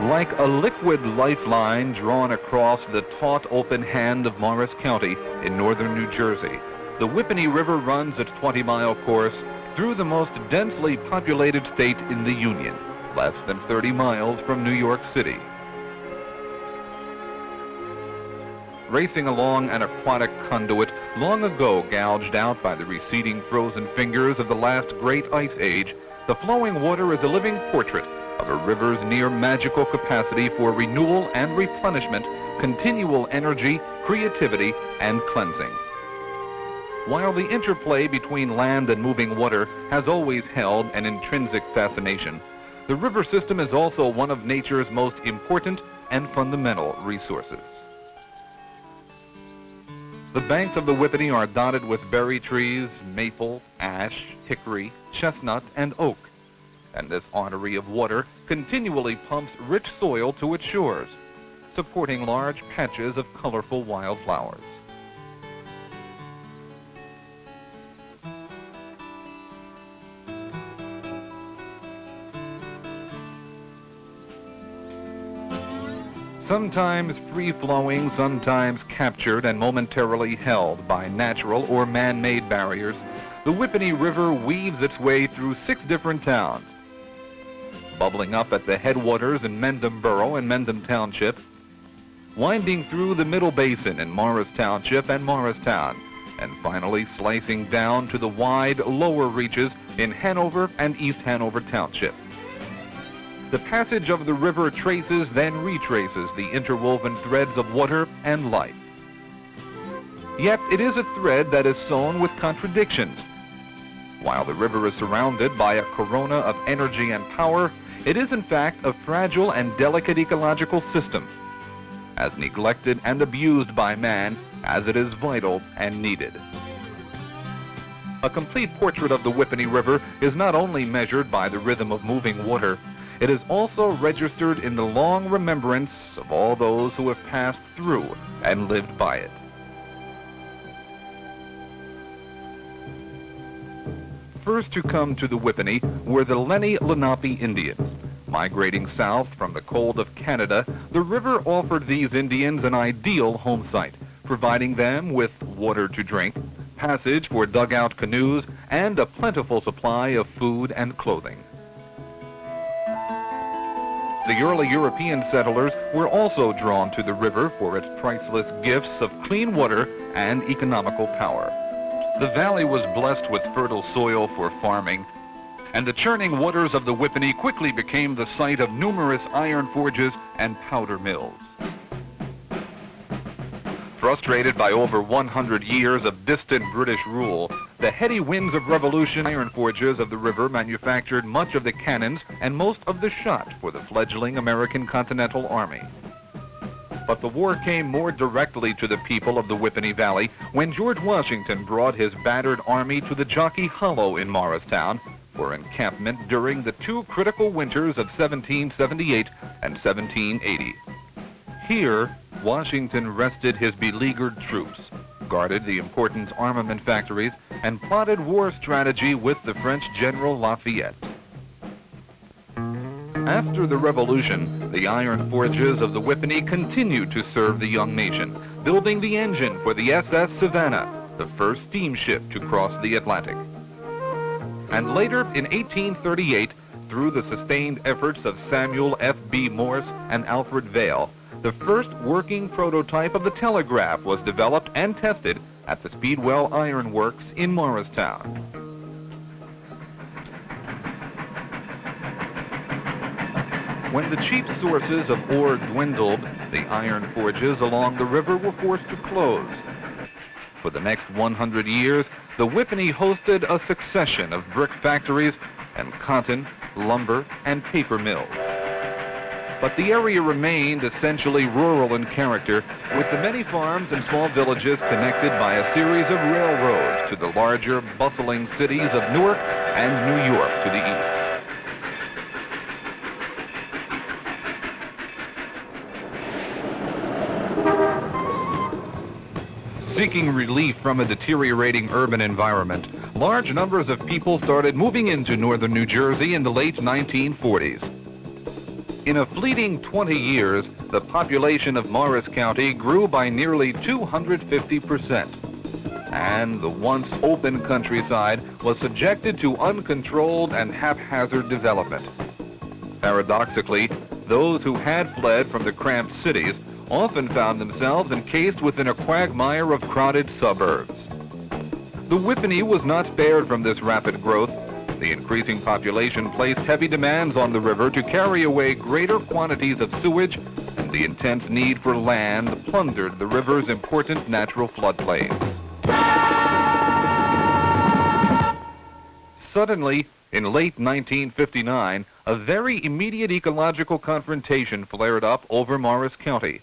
Like a liquid lifeline drawn across the taut open hand of Morris County in northern New Jersey, the Whippany River runs its 20-mile course through the most densely populated state in the Union, less than 30 miles from New York City. Racing along an aquatic conduit long ago gouged out by the receding frozen fingers of the last great ice age, the flowing water is a living portrait of a river's near magical capacity for renewal and replenishment, continual energy, creativity, and cleansing. While the interplay between land and moving water has always held an intrinsic fascination, the river system is also one of nature's most important and fundamental resources. The banks of the Whippany are dotted with berry trees, maple, ash, hickory, chestnut, and oak. And this artery of water continually pumps rich soil to its shores, supporting large patches of colorful wildflowers. Sometimes free-flowing, sometimes captured and momentarily held by natural or man-made barriers, the Whippany River weaves its way through 6 different towns. Bubbling up at the headwaters in Mendham Borough and Mendham Township, winding through the Middle Basin in Morris Township and Morristown, and finally slicing down to the wide lower reaches in Hanover and East Hanover Township. The passage of the river traces, then retraces the interwoven threads of water and life. Yet it is a thread that is sown with contradictions. While the river is surrounded by a corona of energy and power, it is in fact a fragile and delicate ecological system, as neglected and abused by man as it is vital and needed. A complete portrait of the Whippany River is not only measured by the rhythm of moving water, it is also registered in the long remembrance of all those who have passed through and lived by it. First to come to the Whippany were the Lenni Lenape Indians. Migrating south from the cold of Canada, the river offered these Indians an ideal home site, providing them with water to drink, passage for dugout canoes, and a plentiful supply of food and clothing. The early European settlers were also drawn to the river for its priceless gifts of clean water and economical power. The valley was blessed with fertile soil for farming, and the churning waters of the Whippany quickly became the site of numerous iron forges and powder mills. Frustrated by over 100 years of distant British rule, the heady winds of revolution iron forges of the river manufactured much of the cannons and most of the shot for the fledgling American Continental Army. But the war came more directly to the people of the Whippany Valley when George Washington brought his battered army to the Jockey Hollow in Morristown for encampment during the 2 critical winters of 1778 and 1780. Here, Washington rested his beleaguered troops, guarded the important armament factories, and plotted war strategy with the French General Lafayette. After the Revolution, the iron forges of the Whippany continued to serve the young nation, building the engine for the SS Savannah, the first steamship to cross the Atlantic. And later, in 1838, through the sustained efforts of Samuel F.B. Morse and Alfred Vail, the first working prototype of the telegraph was developed and tested at the Speedwell Iron Works in Morristown. When the cheap sources of ore dwindled, the iron forges along the river were forced to close. For the next 100 years, the Whippany hosted a succession of brick factories and cotton, lumber, and paper mills. But the area remained essentially rural in character, with the many farms and small villages connected by a series of railroads to the larger, bustling cities of Newark and New York to the east. Seeking relief from a deteriorating urban environment, large numbers of people started moving into northern New Jersey in the late 1940s. In a fleeting 20 years, the population of Morris County grew by nearly 250%. And the once open countryside was subjected to uncontrolled and haphazard development. Paradoxically, those who had fled from the cramped cities often found themselves encased within a quagmire of crowded suburbs. The Whippany was not spared from this rapid growth. The increasing population placed heavy demands on the river to carry away greater quantities of sewage, and the intense need for land plundered the river's important natural floodplains. Suddenly, in late 1959, a very immediate ecological confrontation flared up over Morris County.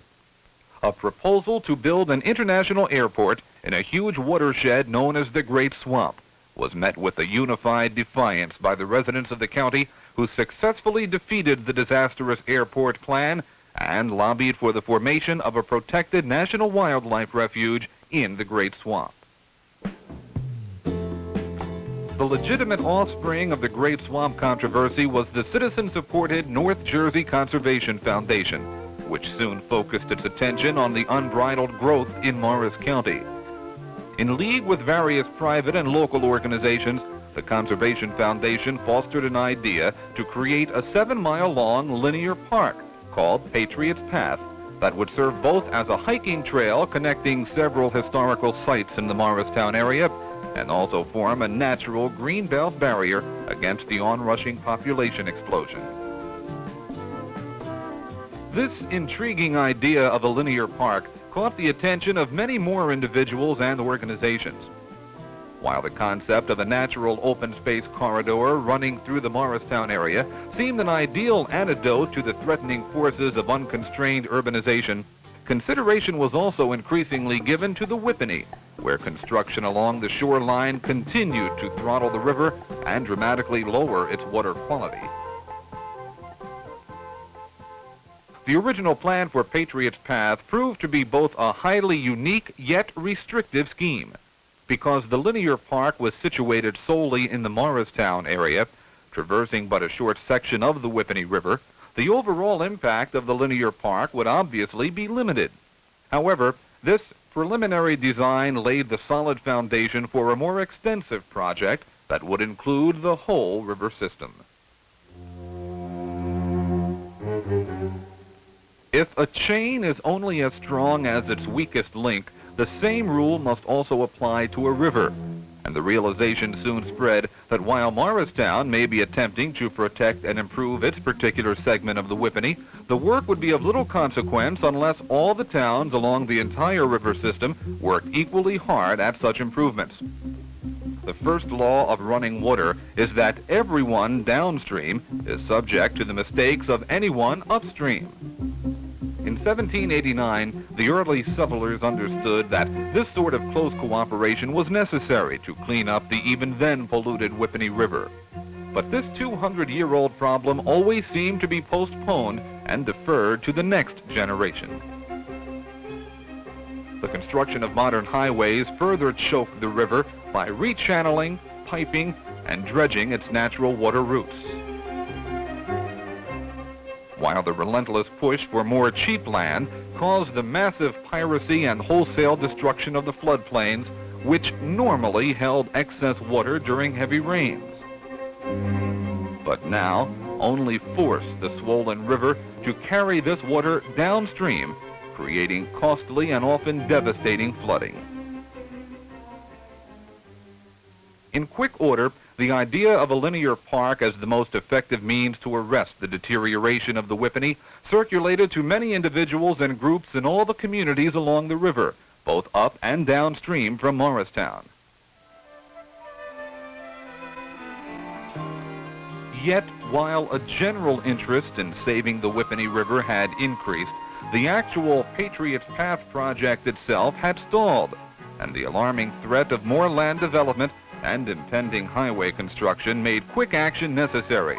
A proposal to build an international airport in a huge watershed known as the Great Swamp was met with a unified defiance by the residents of the county, who successfully defeated the disastrous airport plan and lobbied for the formation of a protected national wildlife refuge in the Great Swamp. The legitimate offspring of the Great Swamp controversy was the citizen-supported North Jersey Conservation Foundation, which soon focused its attention on the unbridled growth in Morris County. In league with various private and local organizations, the Conservation Foundation fostered an idea to create a 7-mile-long linear park called Patriots Path that would serve both as a hiking trail connecting several historical sites in the Morristown area and also form a natural greenbelt barrier against the onrushing population explosion. This intriguing idea of a linear park caught the attention of many more individuals and organizations. While the concept of a natural open space corridor running through the Morristown area seemed an ideal antidote to the threatening forces of unconstrained urbanization, consideration was also increasingly given to the Whippany, where construction along the shoreline continued to throttle the river and dramatically lower its water quality. The original plan for Patriots Path proved to be both a highly unique yet restrictive scheme. Because the linear park was situated solely in the Morristown area, traversing but a short section of the Whippany River, the overall impact of the linear park would obviously be limited. However, this preliminary design laid the solid foundation for a more extensive project that would include the whole river system. If a chain is only as strong as its weakest link, the same rule must also apply to a river. And the realization soon spread that while Morristown may be attempting to protect and improve its particular segment of the Whippany, the work would be of little consequence unless all the towns along the entire river system worked equally hard at such improvements. The first law of running water is that everyone downstream is subject to the mistakes of anyone upstream. In 1789, the early settlers understood that this sort of close cooperation was necessary to clean up the even then polluted Whippany River. But this 200-year-old problem always seemed to be postponed and deferred to the next generation. The construction of modern highways further choked the river by rechanneling, piping, and dredging its natural water routes. While the relentless push for more cheap land caused the massive piracy and wholesale destruction of the floodplains, which normally held excess water during heavy rains. But now only force the swollen river to carry this water downstream, creating costly and often devastating flooding. In quick order, the idea of a linear park as the most effective means to arrest the deterioration of the Whippany circulated to many individuals and groups in all the communities along the river, both up and downstream from Morristown. Yet, while a general interest in saving the Whippany River had increased, the actual Patriots Path project itself had stalled, and the alarming threat of more land development and impending highway construction made quick action necessary.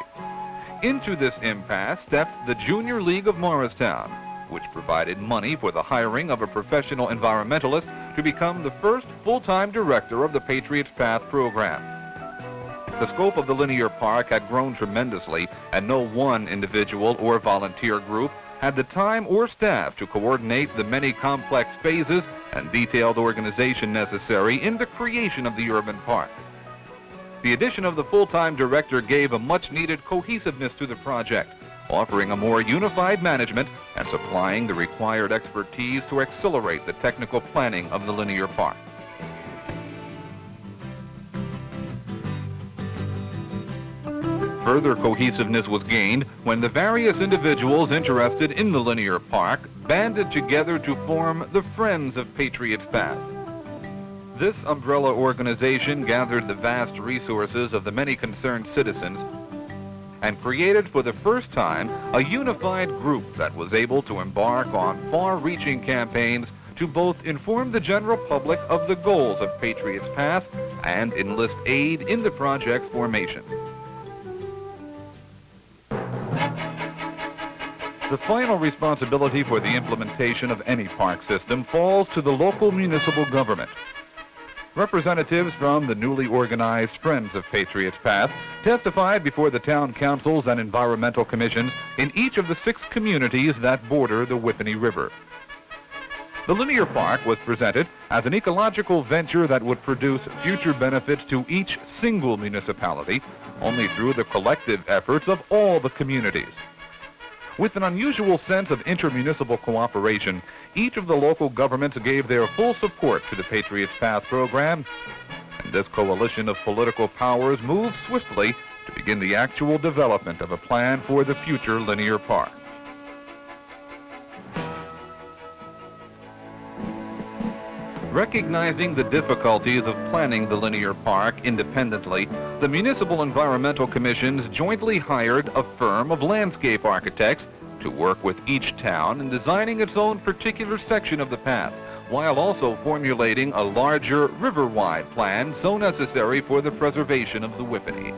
Into this impasse stepped the Junior League of Morristown, which provided money for the hiring of a professional environmentalist to become the first full-time director of the Patriots Path program. The scope of the linear park had grown tremendously, and no one individual or volunteer group had the time or staff to coordinate the many complex phases and detailed organization necessary in the creation of the urban park. The addition of the full-time director gave a much-needed cohesiveness to the project, offering a more unified management and supplying the required expertise to accelerate the technical planning of the linear park. Further cohesiveness was gained when the various individuals interested in the linear park banded together to form the Friends of Patriots Path. This umbrella organization gathered the vast resources of the many concerned citizens and created for the first time a unified group that was able to embark on far-reaching campaigns to both inform the general public of the goals of Patriots Path and enlist aid in the project's formation. The final responsibility for the implementation of any park system falls to the local municipal government. Representatives from the newly organized Friends of Patriots Path testified before the town councils and environmental commissions in each of the 6 communities that border the Whippany River. The linear park was presented as an ecological venture that would produce future benefits to each single municipality only through the collective efforts of all the communities. With an unusual sense of intermunicipal cooperation, each of the local governments gave their full support to the Patriots Path program, and this coalition of political powers moved swiftly to begin the actual development of a plan for the future linear park. Recognizing the difficulties of planning the linear park independently, the municipal environmental commissions jointly hired a firm of landscape architects to work with each town in designing its own particular section of the path, while also formulating a larger river-wide plan so necessary for the preservation of the Whippany.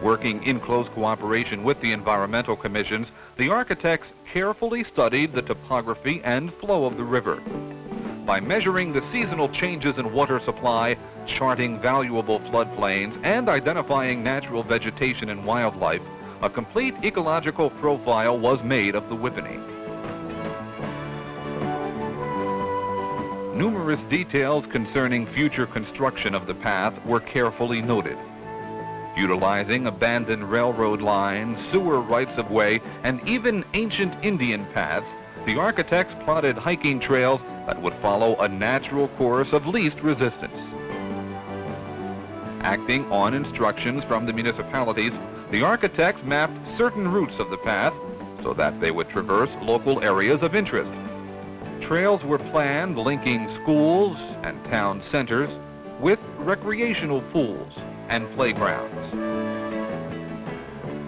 Working in close cooperation with the environmental commissions, the architects carefully studied the topography and flow of the river. By measuring the seasonal changes in water supply, charting valuable floodplains, and identifying natural vegetation and wildlife, a complete ecological profile was made of the Whippany. Numerous details concerning future construction of the path were carefully noted. Utilizing abandoned railroad lines, sewer rights-of-way, and even ancient Indian paths, the architects plotted hiking trails that would follow a natural course of least resistance. Acting on instructions from the municipalities, the architects mapped certain routes of the path so that they would traverse local areas of interest. Trails were planned linking schools and town centers with recreational pools and playgrounds.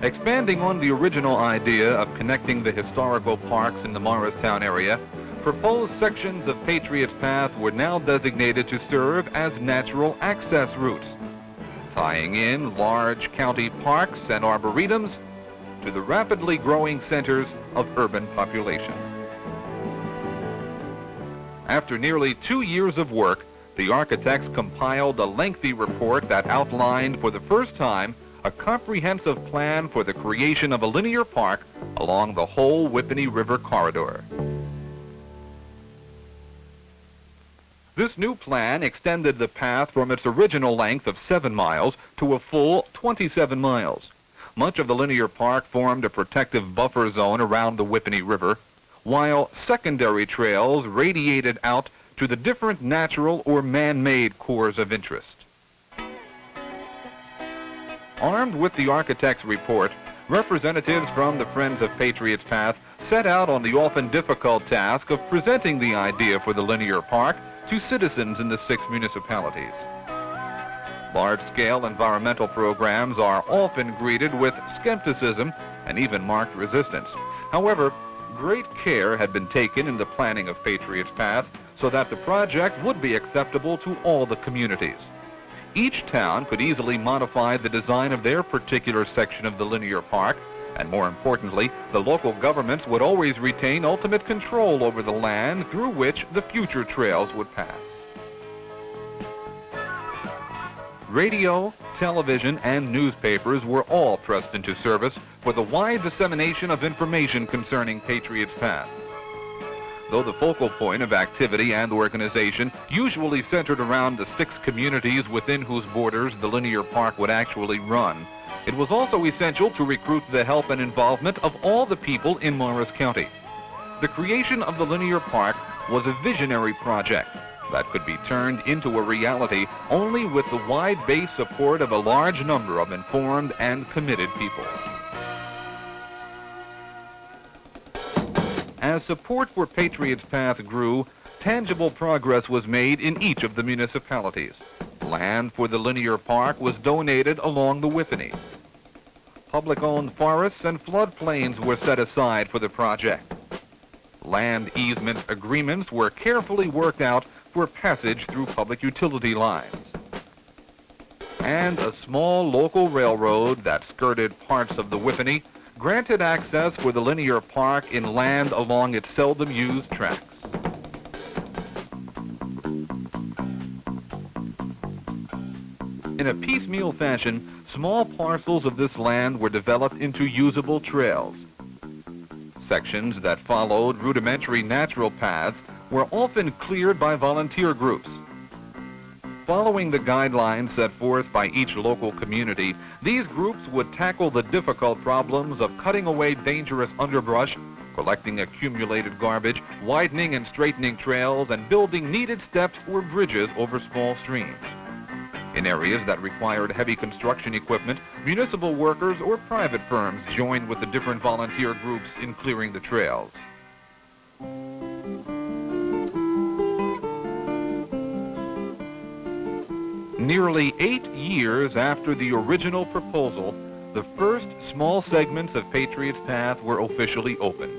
Expanding on the original idea of connecting the historical parks in the Morristown area, proposed sections of Patriots Path were now designated to serve as natural access routes, tying in large county parks and arboretums to the rapidly growing centers of urban population. After nearly 2 years of work, the architects compiled a lengthy report that outlined for the first time a comprehensive plan for the creation of a linear park along the whole Whippany River corridor. This new plan extended the path from its original length of 7 miles to a full 27 miles. Much of the linear park formed a protective buffer zone around the Whippany River, while secondary trails radiated out to the different natural or man-made cores of interest. Armed with the architect's report, representatives from the Friends of Patriots Path set out on the often difficult task of presenting the idea for the linear park to citizens in the 6 municipalities. Large-scale environmental programs are often greeted with skepticism and even marked resistance. However, great care had been taken in the planning of Patriots Path so that the project would be acceptable to all the communities. Each town could easily modify the design of their particular section of the linear park, and more importantly, the local governments would always retain ultimate control over the land through which the future trails would pass. Radio, television, and newspapers were all pressed into service for the wide dissemination of information concerning Patriots Path. Though the focal point of activity and organization usually centered around the 6 communities within whose borders the linear park would actually run, it was also essential to recruit the help and involvement of all the people in Morris County. The creation of the linear park was a visionary project that could be turned into a reality only with the wide-based support of a large number of informed and committed people. As support for Patriots Path grew, tangible progress was made in each of the municipalities. Land for the linear park was donated along the Whippany. Public-owned forests and floodplains were set aside for the project. Land easement agreements were carefully worked out for passage through public utility lines. And a small local railroad that skirted parts of the Whippany granted access for the linear park in land along its seldom used tracks. In a piecemeal fashion, small parcels of this land were developed into usable trails. Sections that followed rudimentary natural paths were often cleared by volunteer groups. Following the guidelines set forth by each local community, these groups would tackle the difficult problems of cutting away dangerous underbrush, collecting accumulated garbage, widening and straightening trails, and building needed steps or bridges over small streams. In areas that required heavy construction equipment, municipal workers or private firms joined with the different volunteer groups in clearing the trails. Nearly 8 years after the original proposal, the first small segments of Patriots Path were officially opened.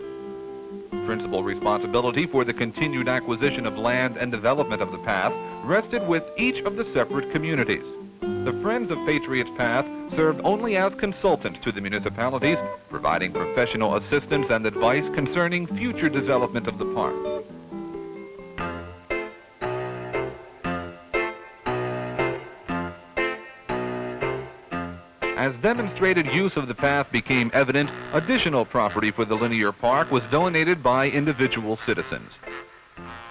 Principal responsibility for the continued acquisition of land and development of the path rested with each of the separate communities. The Friends of Patriots Path served only as consultants to the municipalities, providing professional assistance and advice concerning future development of the park. As demonstrated use of the path became evident, additional property for the linear park was donated by individual citizens.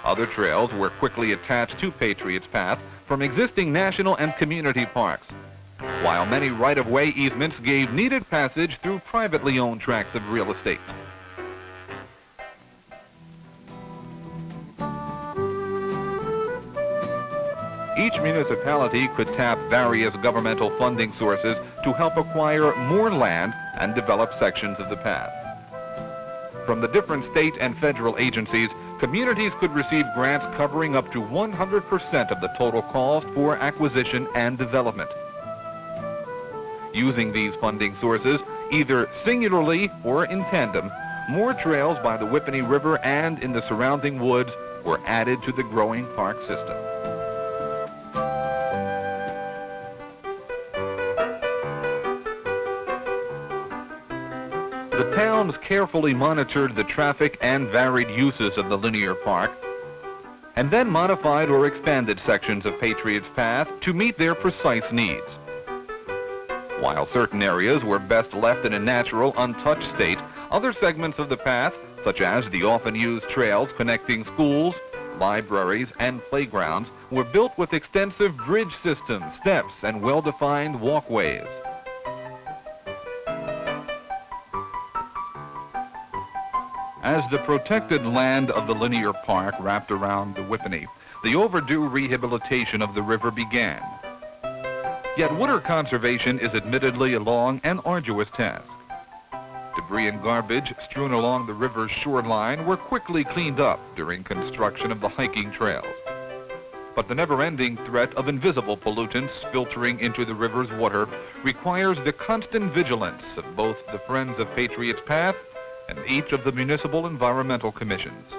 Other trails were quickly attached to Patriots Path from existing national and community parks, while many right-of-way easements gave needed passage through privately owned tracts of real estate. Each municipality could tap various governmental funding sources to help acquire more land and develop sections of the path. From the different state and federal agencies, communities could receive grants covering up to 100% of the total cost for acquisition and development. Using these funding sources, either singularly or in tandem, more trails by the Whippany River and in the surrounding woods were added to the growing park system. The towns carefully monitored the traffic and varied uses of the linear park, and then modified or expanded sections of Patriots Path to meet their precise needs. While certain areas were best left in a natural, untouched state, other segments of the path, such as the often used trails connecting schools, libraries, and playgrounds, were built with extensive bridge systems, steps, and well-defined walkways. As the protected land of the linear park wrapped around the Whippany, the overdue rehabilitation of the river began. Yet water conservation is admittedly a long and arduous task. Debris and garbage strewn along the river's shoreline were quickly cleaned up during construction of the hiking trails. But the never-ending threat of invisible pollutants filtering into the river's water requires the constant vigilance of both the Friends of Patriots Path and each of the municipal environmental commissions.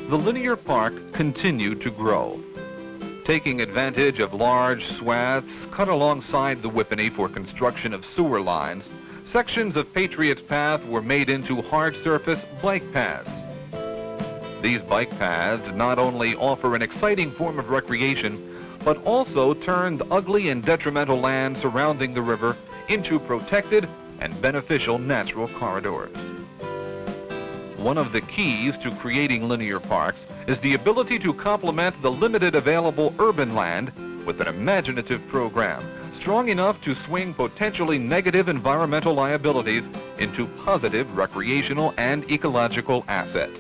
The linear park continued to grow. Taking advantage of large swaths cut alongside the Whippany for construction of sewer lines, sections of Patriots Path were made into hard-surface bike paths. These bike paths not only offer an exciting form of recreation, but also turn the ugly and detrimental land surrounding the river into protected and beneficial natural corridors. One of the keys to creating linear parks is the ability to complement the limited available urban land with an imaginative program strong enough to swing potentially negative environmental liabilities into positive recreational and ecological assets.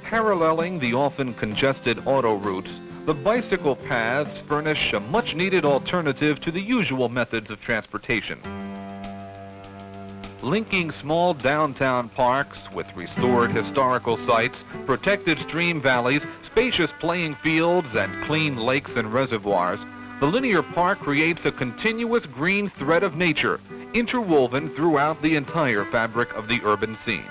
Paralleling the often congested auto routes, the bicycle paths furnish a much-needed alternative to the usual methods of transportation. Linking small downtown parks with restored historical sites, protected stream valleys, spacious playing fields, and clean lakes and reservoirs, the linear park creates a continuous green thread of nature, interwoven throughout the entire fabric of the urban scene.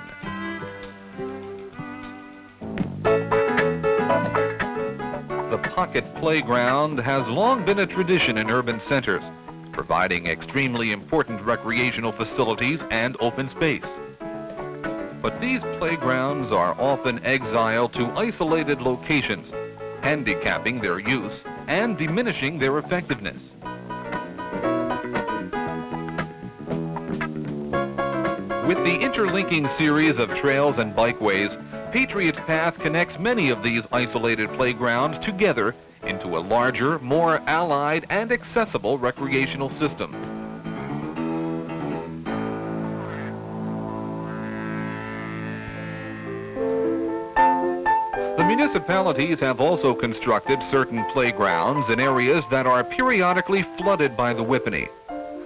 The pocket playground has long been a tradition in urban centers, providing extremely important recreational facilities and open space. But these playgrounds are often exiled to isolated locations, handicapping their use and diminishing their effectiveness. With the interlinking series of trails and bikeways, Patriots Path connects many of these isolated playgrounds together into a larger, more allied and accessible recreational system. The municipalities have also constructed certain playgrounds in areas that are periodically flooded by the Whippany.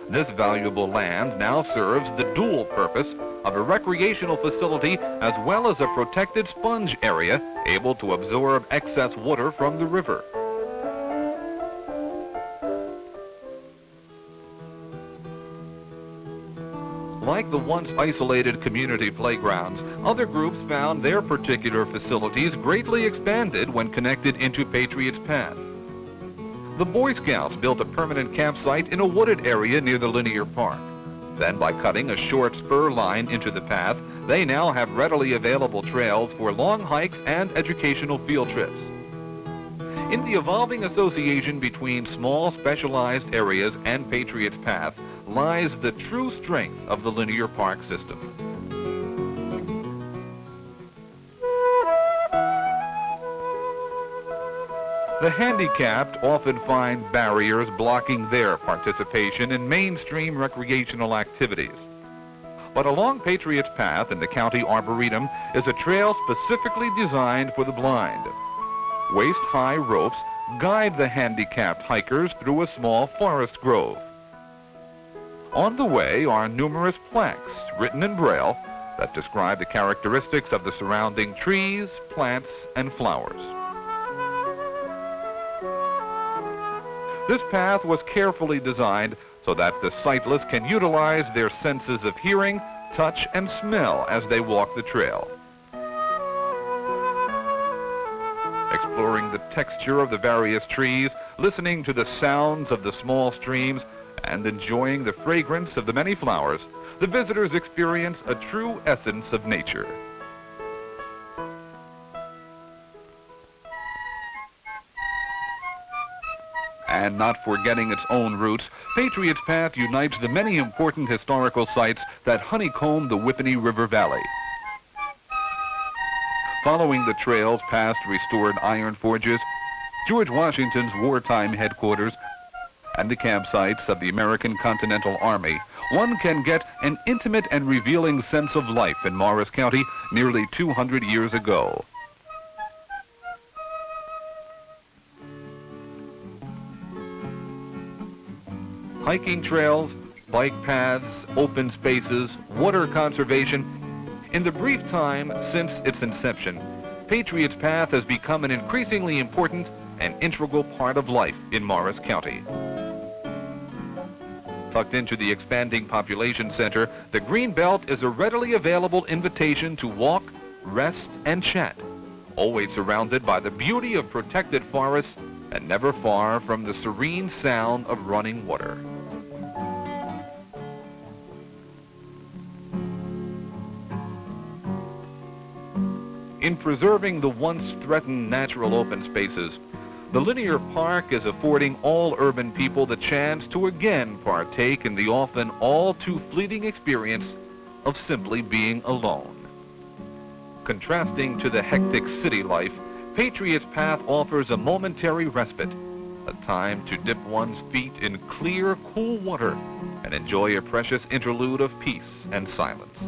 This valuable land now serves the dual purpose of a recreational facility as well as a protected sponge area able to absorb excess water from the river. Like the once isolated community playgrounds, other groups found their particular facilities greatly expanded when connected into Patriots Path. The Boy Scouts built a permanent campsite in a wooded area near the linear park. Then, by cutting a short spur line into the path, they now have readily available trails for long hikes and educational field trips. In the evolving association between small specialized areas and Patriots Path lies the true strength of the linear park system. The handicapped often find barriers blocking their participation in mainstream recreational activities. But along Patriots Path in the County Arboretum is a trail specifically designed for the blind. Waist-high ropes guide the handicapped hikers through a small forest grove. On the way are numerous plaques written in Braille that describe the characteristics of the surrounding trees, plants, and flowers. This path was carefully designed so that the sightless can utilize their senses of hearing, touch, and smell as they walk the trail. Exploring the texture of the various trees, listening to the sounds of the small streams, and enjoying the fragrance of the many flowers, the visitors experience a true essence of nature. And not forgetting its own roots, Patriots Path unites the many important historical sites that honeycomb the Whippany River Valley. Following the trails past restored iron forges, George Washington's wartime headquarters, and the campsites of the American Continental Army, one can get an intimate and revealing sense of life in Morris County nearly 200 years ago. Hiking trails, bike paths, open spaces, water conservation. In the brief time since its inception, Patriots Path has become an increasingly important and integral part of life in Morris County. Tucked into the expanding population center, the Green Belt is a readily available invitation to walk, rest, and chat, always surrounded by the beauty of protected forests and never far from the serene sound of running water. In preserving the once threatened natural open spaces, the linear park is affording all urban people the chance to again partake in the often all too fleeting experience of simply being alone. Contrasting to the hectic city life, Patriots Path offers a momentary respite, a time to dip one's feet in clear, cool water and enjoy a precious interlude of peace and silence.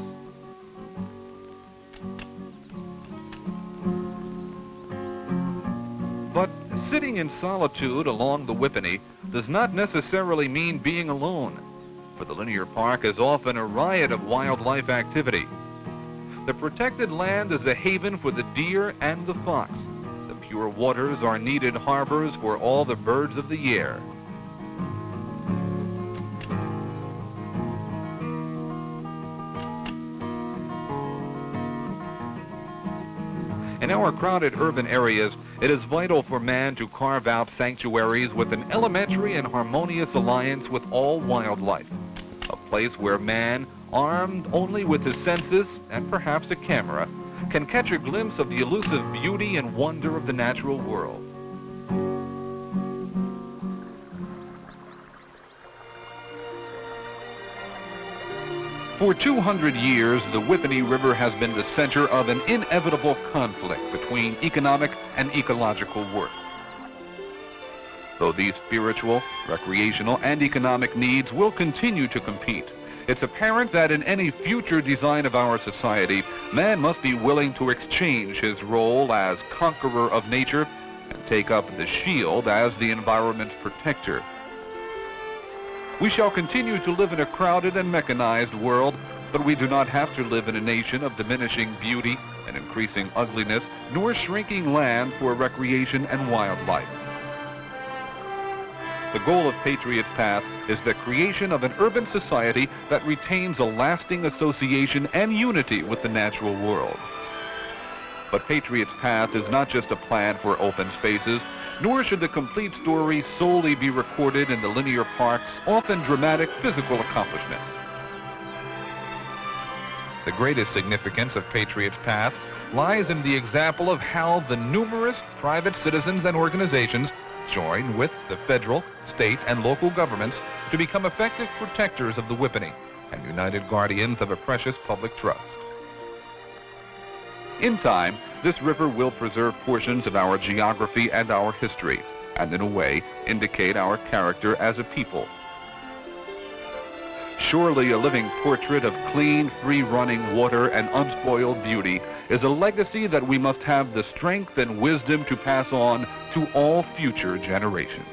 But sitting in solitude along the Whippany does not necessarily mean being alone, for the linear park is often a riot of wildlife activity. The protected land is a haven for the deer and the fox. The pure waters are needed harbors for all the birds of the air. In our crowded urban areas, it is vital for man to carve out sanctuaries with an elementary and harmonious alliance with all wildlife. A place where man, armed only with his senses and perhaps a camera, can catch a glimpse of the elusive beauty and wonder of the natural world. For 200 years, the Whippany River has been the center of an inevitable conflict between economic and ecological worth. Though these spiritual, recreational, and economic needs will continue to compete, it's apparent that in any future design of our society, man must be willing to exchange his role as conqueror of nature and take up the shield as the environment's protector. We shall continue to live in a crowded and mechanized world, but we do not have to live in a nation of diminishing beauty and increasing ugliness, nor shrinking land for recreation and wildlife. The goal of Patriots Path is the creation of an urban society that retains a lasting association and unity with the natural world. But Patriots Path is not just a plan for open spaces, nor should the complete story solely be recorded in the linear park's often dramatic physical accomplishments. The greatest significance of Patriots Path lies in the example of how the numerous private citizens and organizations join with the federal, state, and local governments to become effective protectors of the Whippany and united guardians of a precious public trust. In time, this river will preserve portions of our geography and our history, and in a way, indicate our character as a people. Surely a living portrait of clean, free-running water and unspoiled beauty is a legacy that we must have the strength and wisdom to pass on to all future generations.